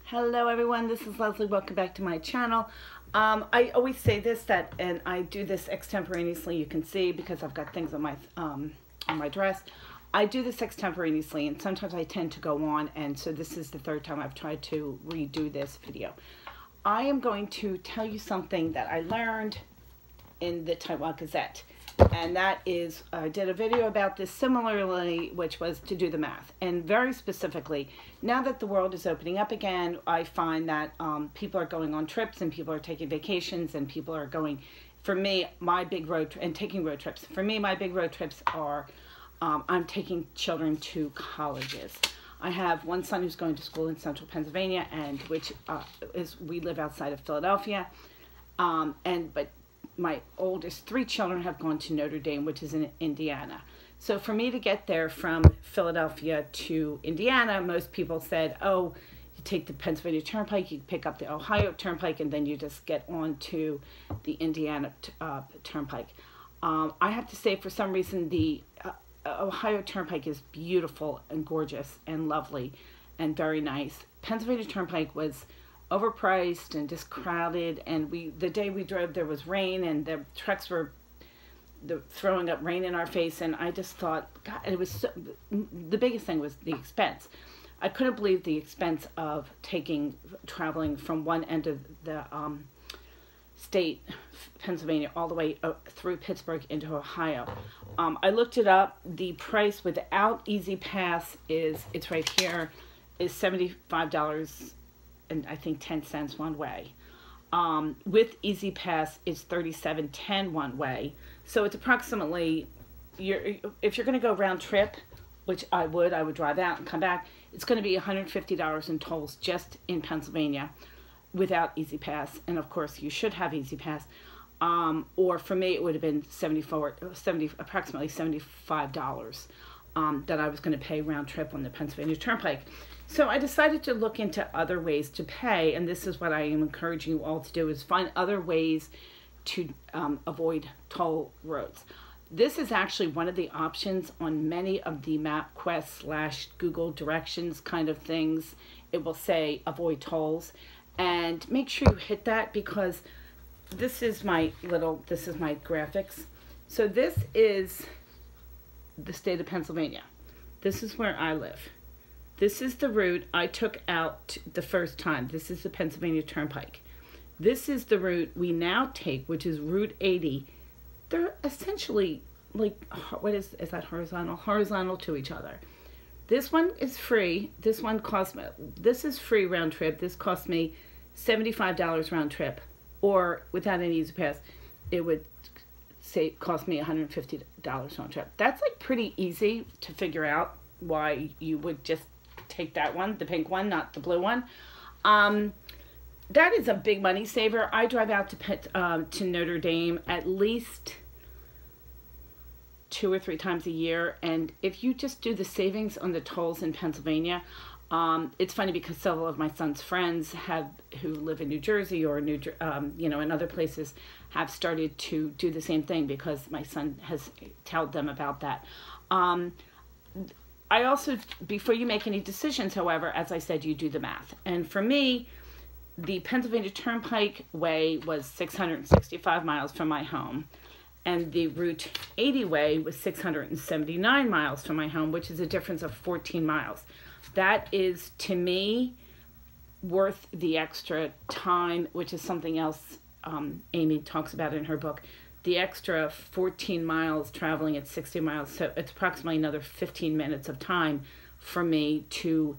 Hello everyone, this is Leslie. Welcome back to my channel. I always say this, and I do this extemporaneously. You can see because I've got things on my dress. I do this extemporaneously, and sometimes I tend to go on, and so this is the third time I've tried to redo this video. I am going to tell you something that I learned in the Tightwad Gazette. And that is, I did a video about this similarly, which was to do the math. And very specifically, now that the world is opening up again, I find that people are going on trips and people are taking vacations and people are going, for me, my big road, and taking road trips. For me, my big road trips are, I'm taking children to colleges. I have one son who's going to school in central Pennsylvania, and we live outside of Philadelphia, but my oldest three children have gone to Notre Dame, which is in Indiana. So for me to get there from Philadelphia to Indiana, most people said, oh, you take the Pennsylvania Turnpike, you pick up the Ohio Turnpike, and then you just get on to the Indiana Turnpike. I have to say, for some reason, the Ohio Turnpike is beautiful and gorgeous and lovely and very nice. Pennsylvania Turnpike was overpriced and just crowded, and the day we drove there was rain and the trucks were throwing up rain in our face, and I just thought, God, it was the biggest thing was the expense. I couldn't believe the expense of traveling from one end of the state, Pennsylvania, all the way through Pittsburgh into Ohio. I looked it up. The price without Easy Pass it's right here, is $75 and I think 10 cents one way. With Easy Pass, it's $37.10 one way. So it's approximately, if you're going to go round trip, which I would drive out and come back, it's going to be $150 in tolls just in Pennsylvania without Easy Pass. And of course, you should have Easy Pass. Or for me, it would have been approximately $75 that I was going to pay round trip on the Pennsylvania Turnpike. So I decided to look into other ways to pay, and this is what I am encouraging you all to do, is find other ways to avoid toll roads. This is actually one of the options on many of the MapQuest / Google directions kind of things. It will say avoid tolls, and make sure you hit that, because this is my graphics. So this is the state of Pennsylvania. This is where I live. This is the route I took out the first time. This is the Pennsylvania Turnpike. This is the route we now take, which is Route 80. They're essentially like, is that horizontal? Horizontal to each other. This one is free. This one costs me, this is free round trip. This cost me $75 round trip, or without any Easy Pass, it would cost me $150 round trip. That's like pretty easy to figure out why you would just take that one, the pink one, not the blue one. That is a big money saver. I drive out to Notre Dame at least 2 or 3 times a year, and if you just do the savings on the tolls in Pennsylvania, it's funny because several of my son's friends who live in New Jersey or in other places, have started to do the same thing because my son has told them about that. I also, before you make any decisions, however, as I said, you do the math. And for me, the Pennsylvania Turnpike way was 665 miles from my home, and the Route 80 way was 679 miles from my home, which is a difference of 14 miles. That is, to me, worth the extra time, which is something else Amy talks about in her book. The extra 14 miles traveling at 60 miles, so it's approximately another 15 minutes of time for me to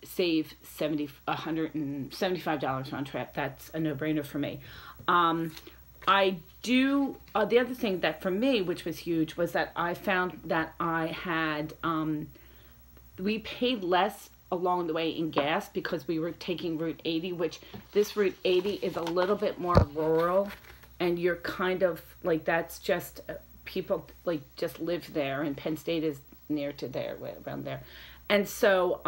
save $175 round trip. That's a no-brainer for me. The other thing that for me, which was huge, was that I found that we paid less along the way in gas because we were taking Route 80, which this Route 80 is a little bit more rural. And you're kind of like, that's just people like just live there, and Penn State is near to there, around there. And so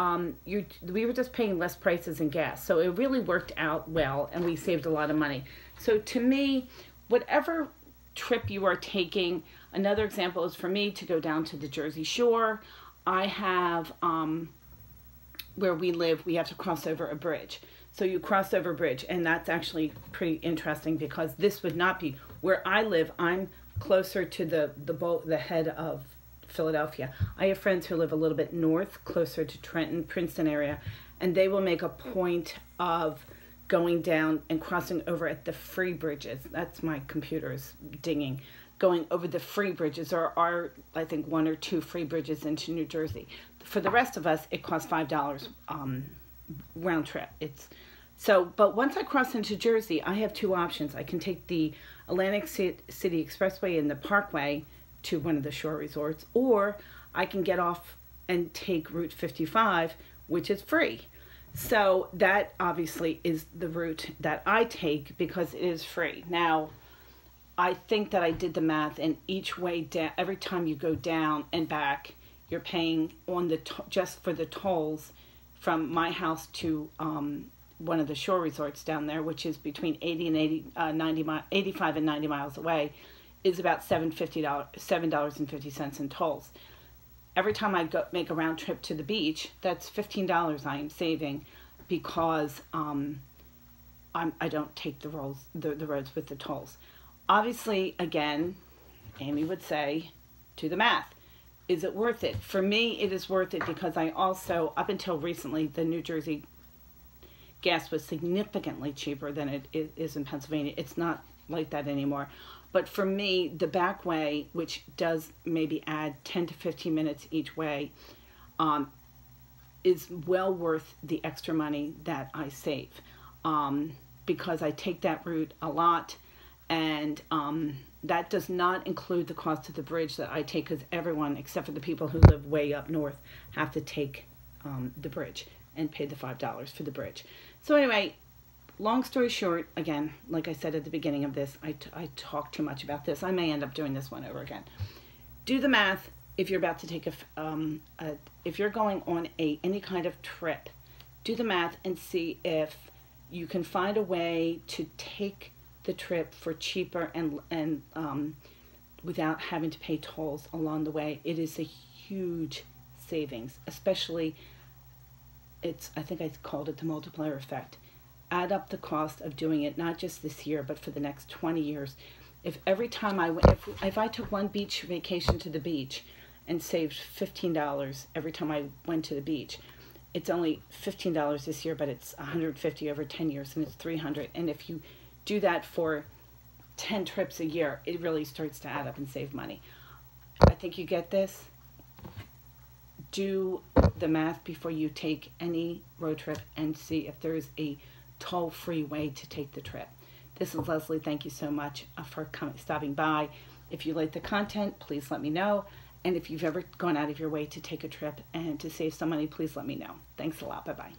we were just paying less prices in gas. So it really worked out well, and we saved a lot of money. So to me, whatever trip you are taking, another example is for me to go down to the Jersey Shore. I have where we live, we have to cross over a bridge. So you cross over a bridge, and that's actually pretty interesting because this would not be where I live. I'm closer to the head of Philadelphia. I have friends who live a little bit north, closer to Trenton, Princeton area, and they will make a point of going down and crossing over at the free bridges. That's my computer's dinging. Going over the free bridges. There are, I think, 1 or 2 free bridges into New Jersey. For the rest of us, it costs $5 round trip. But once I cross into Jersey, I have 2 options. I can take the Atlantic City Expressway and the Parkway to one of the shore resorts, or I can get off and take Route 55, which is free. So that obviously is the route that I take because it is free. Now, I think that I did the math, and each way down, every time you go down and back, you're paying on the just for the tolls from my house to one of the shore resorts down there, which is between 85 and 90 miles away, is about $7.50 in tolls. Every time I make a round trip to the beach, that's $15 I am saving because I don't take the roads with the tolls. Obviously, again, Amy would say, do the math. Is it worth it? For me, it is worth it because I also, up until recently, the New Jersey gas was significantly cheaper than it is in Pennsylvania. It's not like that anymore. But for me, the back way, which does maybe add 10 to 15 minutes each way, is well worth the extra money that I save because I take that route a lot, and that does not include the cost of the bridge that I take because everyone, except for the people who live way up north, have to take the bridge and pay the $5 for the bridge. So anyway, long story short, again, like I said at the beginning of this, I talk too much about this. I may end up doing this one over again. Do the math if you're about to take if you're going on any kind of trip. Do the math and see if you can find a way to take the trip for cheaper and without having to pay tolls along the way. It is a huge savings, especially I think I called it the multiplier effect. Add up the cost of doing it, not just this year, but for the next 20 years. If every time if I took one beach vacation to the beach and saved $15 every time I went to the beach, it's only $15 this year, but it's $150 over 10 years, and it's $300. And if you do that for 10 trips a year, it really starts to add up and save money. I think you get this. Do the math before you take any road trip and see if there's a toll-free way to take the trip. This is Leslie. Thank you so much for stopping by. If you like the content, please let me know. And if you've ever gone out of your way to take a trip and to save some money, please let me know. Thanks a lot. Bye-bye.